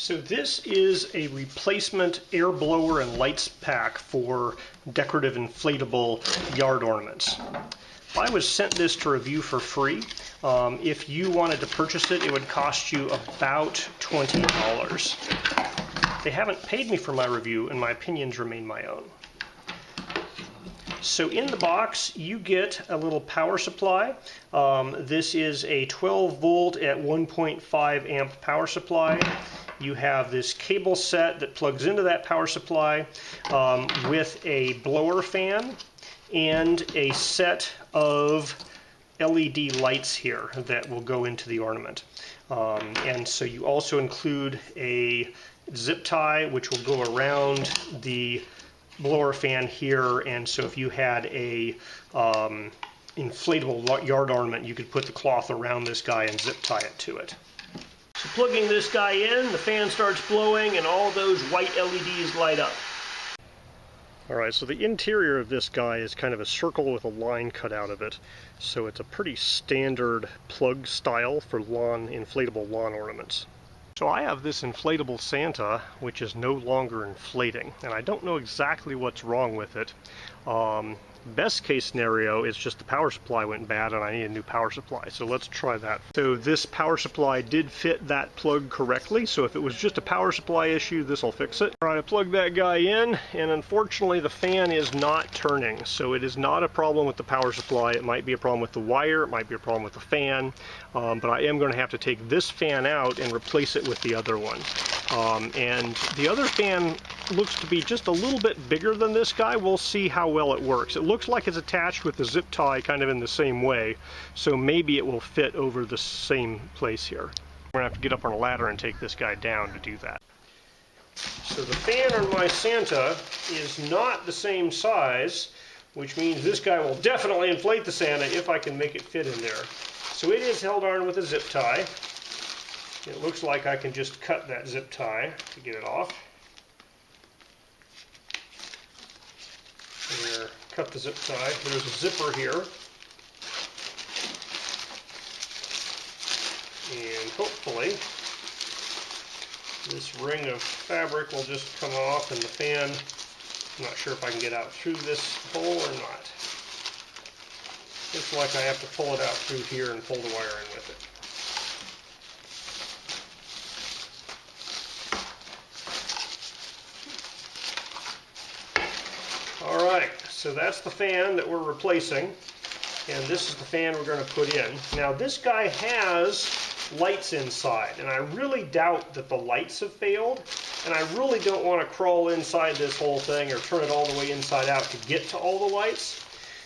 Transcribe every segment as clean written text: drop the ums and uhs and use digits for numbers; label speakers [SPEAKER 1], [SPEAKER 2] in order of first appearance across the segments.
[SPEAKER 1] So this is a replacement air blower and lights pack for decorative inflatable yard ornaments. I was sent this to review for free. If you wanted to purchase it, it would cost you about $20. They haven't paid me for my review, and my opinions remain my own. So in the box, you get a little power supply. This is a 12 volt at 1.5 amp power supply. You have this cable set that plugs into that power supply with a blower fan and a set of LED lights here that will go into the ornament. And so you also include a zip tie which will go around the blower fan here, and so if you had a inflatable yard ornament, you could put the cloth around this guy and zip tie it to it. So plugging this guy in, the fan starts blowing and all those white LEDs light up. Alright, so the interior of this guy is kind of a circle with a line cut out of it. So it's a pretty standard plug style for inflatable lawn ornaments. So I have this inflatable Santa, which is no longer inflating, and I don't know exactly what's wrong with it. Best case scenario is just the power supply went bad and I need a new power supply. So let's try that. So this power supply did fit that plug correctly, so if it was just a power supply issue, this will fix it. All right, I plugged that guy in, and unfortunately the fan is not turning. So it is not a problem with the power supply. It might be a problem with the wire, it might be a problem with the fan, but I am going to have to take this fan out and replace it with the other one. And the other fan looks to be just a little bit bigger than this guy. We'll see how well it works. It looks like it's attached with the zip tie kind of in the same way, so maybe it will fit over the same place here. We're gonna have to get up on a ladder and take this guy down to do that. So the fan on my Santa is not the same size, which means this guy will definitely inflate the Santa if I can make it fit in there. So it is held on with a zip tie. It looks like I can just cut that zip tie to get it off. There, cut the zip tie. There's a zipper here. And hopefully this ring of fabric will just come off, and the fan, I'm not sure if I can get out through this hole or not. Looks like I have to pull it out through here and pull the wire in with it. Alright, so that's the fan that we're replacing, and this is the fan we're going to put in. Now this guy has lights inside, and I really doubt that the lights have failed, and I really don't want to crawl inside this whole thing or turn it all the way inside out to get to all the lights.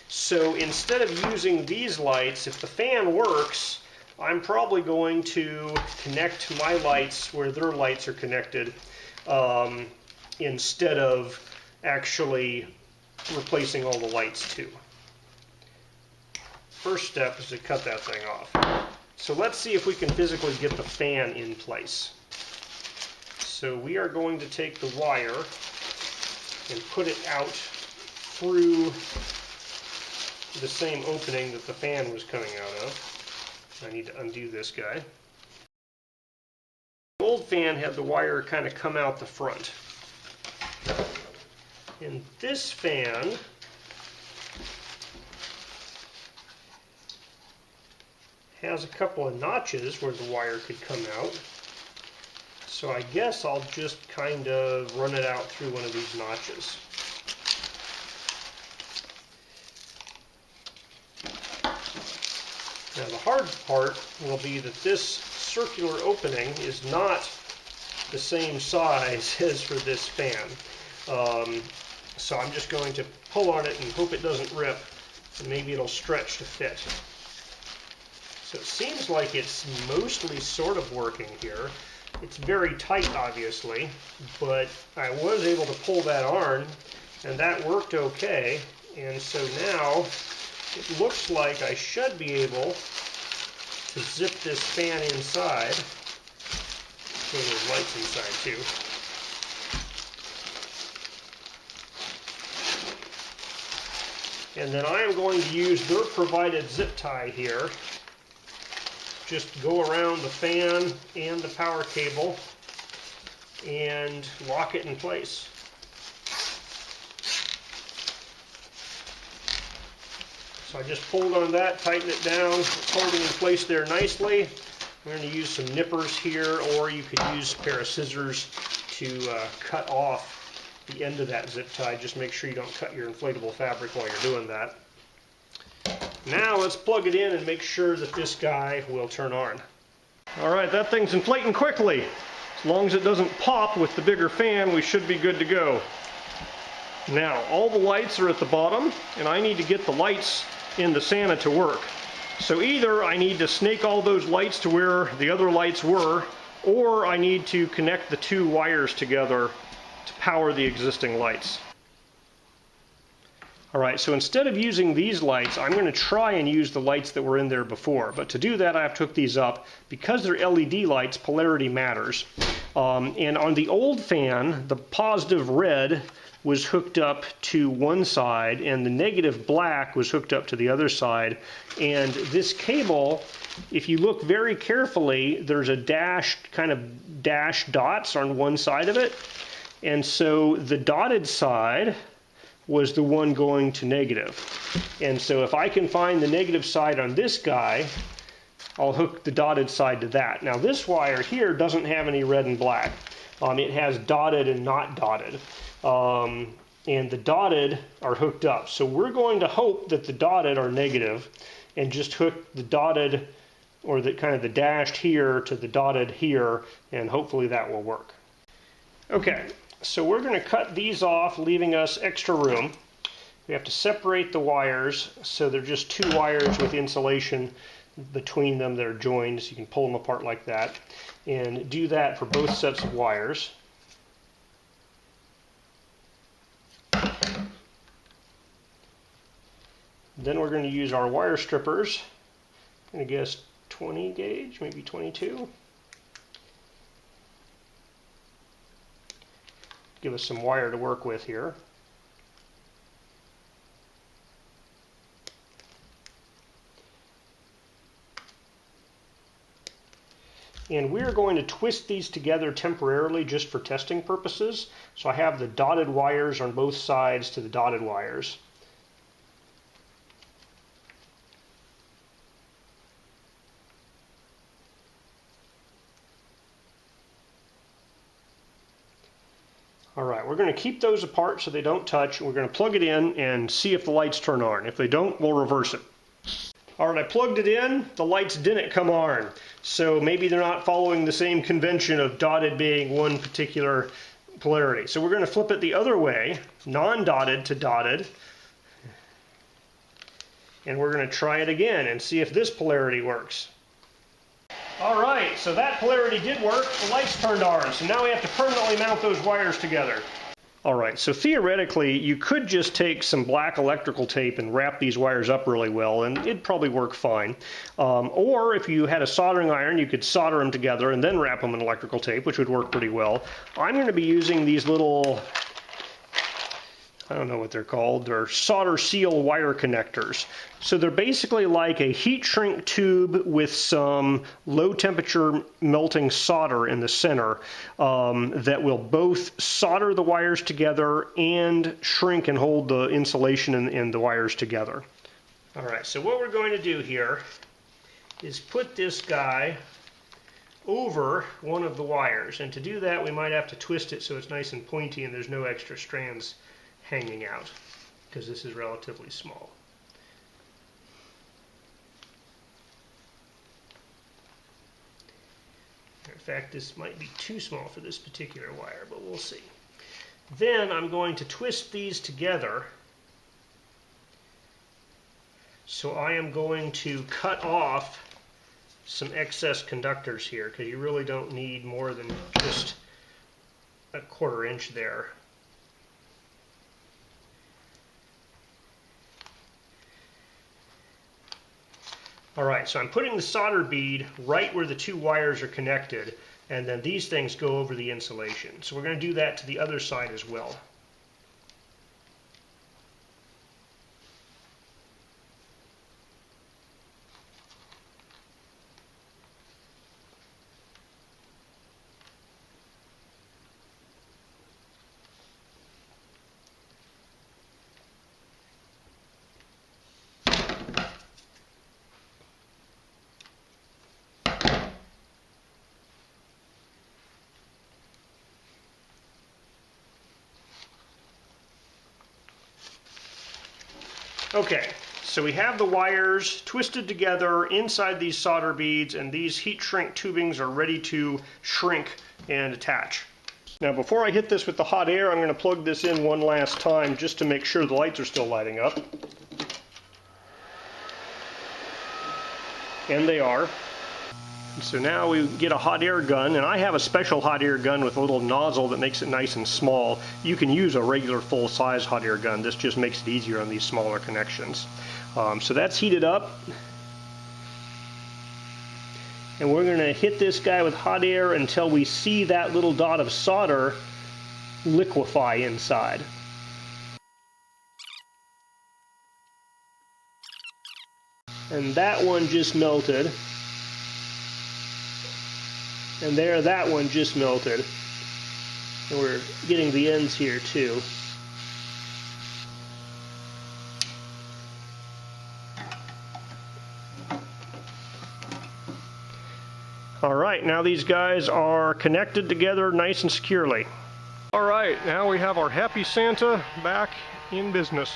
[SPEAKER 1] So instead of using these lights, if the fan works, I'm probably going to connect my lights where their lights are connected instead of actually replacing all the lights too. First step is to cut that thing off. So let's see if we can physically get the fan in place. So we are going to take the wire and put it out through the same opening that the fan was coming out of. I need to undo this guy. The old fan had the wire kind of come out the front. And this fan has a couple of notches where the wire could come out. So I guess I'll just kind of run it out through one of these notches. Now the hard part will be that this circular opening is not the same size as for this fan. So I'm just going to pull on it and hope it doesn't rip, and maybe it'll stretch to fit. So it seems like it's mostly sort of working here. It's very tight, obviously, but I was able to pull that arm, and that worked okay. And so now it looks like I should be able to zip this fan inside. So there's lights inside too. And then I am going to use their provided zip tie here. Just go around the fan and the power cable and lock it in place. So I just pulled on that, tighten it down, it's holding in place there nicely. I'm going to use some nippers here, or you could use a pair of scissors to cut off the end of that zip tie. Just make sure you don't cut your inflatable fabric while you're doing that. Now let's plug it in and make sure that this guy will turn on. Alright, that thing's inflating quickly. As long as it doesn't pop with the bigger fan, we should be good to go. Now, all the lights are at the bottom, and I need to get the lights in the Santa to work. So either I need to snake all those lights to where the other lights were, or I need to connect the two wires together to power the existing lights. Alright, so instead of using these lights, I'm going to try and use the lights that were in there before. But to do that, I have to hook these up. Because they're LED lights, polarity matters. And on the old fan, the positive red was hooked up to one side, and the negative black was hooked up to the other side. And this cable, if you look very carefully, there's a kind of dash dots on one side of it. And so the dotted side was the one going to negative. And so if I can find the negative side on this guy, I'll hook the dotted side to that. Now this wire here doesn't have any red and black. It has dotted and not dotted. And the dotted are hooked up. So we're going to hope that the dotted are negative and just hook the dotted, or the kind of the dashed here to the dotted here, and hopefully that will work. Okay, so we're going to cut these off, leaving us extra room. We have to separate the wires so they're just two wires with insulation between them that are joined, so you can pull them apart like that. And do that for both sets of wires. Then we're going to use our wire strippers. I'm going to guess 20 gauge, maybe 22. Give us some wire to work with here. And we're going to twist these together temporarily just for testing purposes. So I have the dotted wires on both sides to the dotted wires. Alright, we're going to keep those apart so they don't touch. We're going to plug it in and see if the lights turn on. If they don't, we'll reverse it. Alright, I plugged it in. The lights didn't come on. So maybe they're not following the same convention of dotted being one particular polarity. So we're going to flip it the other way, non-dotted to dotted. And we're going to try it again and see if this polarity works. Alright, so that polarity did work. The lights turned on. So now we have to permanently mount those wires together. Alright, so theoretically, you could just take some black electrical tape and wrap these wires up really well, and it'd probably work fine. Or if you had a soldering iron, you could solder them together and then wrap them in electrical tape, which would work pretty well. I'm going to be using these little, I don't know what they're called, they're solder seal wire connectors. So they're basically like a heat shrink tube with some low temperature melting solder in the center that will both solder the wires together and shrink and hold the insulation and the wires together. Alright, so what we're going to do here is put this guy over one of the wires, and to do that we might have to twist it so it's nice and pointy and there's no extra strands hanging out, because this is relatively small. In fact, this might be too small for this particular wire, but we'll see. Then I'm going to twist these together. So I am going to cut off some excess conductors here, because you really don't need more than just a 1/4 inch there. Alright, so I'm putting the solder bead right where the two wires are connected, and then these things go over the insulation. So we're going to do that to the other side as well. Okay, so we have the wires twisted together inside these solder beads, and these heat shrink tubings are ready to shrink and attach. Now before I hit this with the hot air, I'm going to plug this in one last time just to make sure the lights are still lighting up. And they are. So now we get a hot air gun, and I have a special hot air gun with a little nozzle that makes it nice and small. You can use a regular full-size hot air gun. This just makes it easier on these smaller connections. So that's heated up. And we're going to hit this guy with hot air until we see that little dot of solder liquefy inside. And that one just melted. And there, that one just melted. And we're getting the ends here too. Alright, now these guys are connected together nice and securely. Alright, now we have our Happy Santa back in business.